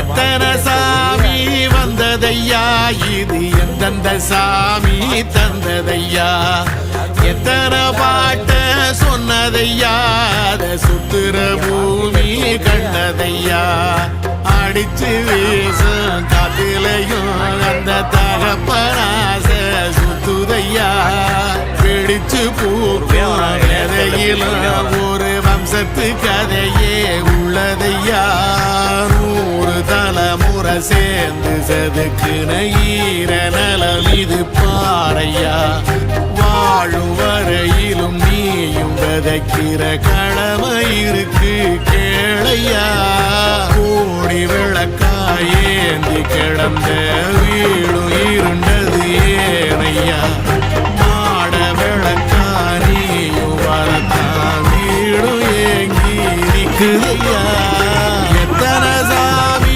எத்தனை சாமி வந்ததையா, இது எந்தெந்த சாமி தந்ததையா, எத்தனை பாட்ட சொன்னதையா, அத சுத்துற பூமி கண்டதையா, அடிச்சு வீசும் காத்திலையும் அந்த தகப்பனாச சுத்துதையா, பிடிச்சு பூக்கும் கதையிலும் ஒரு வம்சத்து கதையே உள்ளதையா, 100 தலைமுறை சேர்ந்து செதுக்குன ஈர நலம் இது பாறையா, வாழும் வரையிலும் நீயும் விதைக்கிற கடமை இருக்கு கேளையா, கோடி விளக்காயேந்தி கிடந்த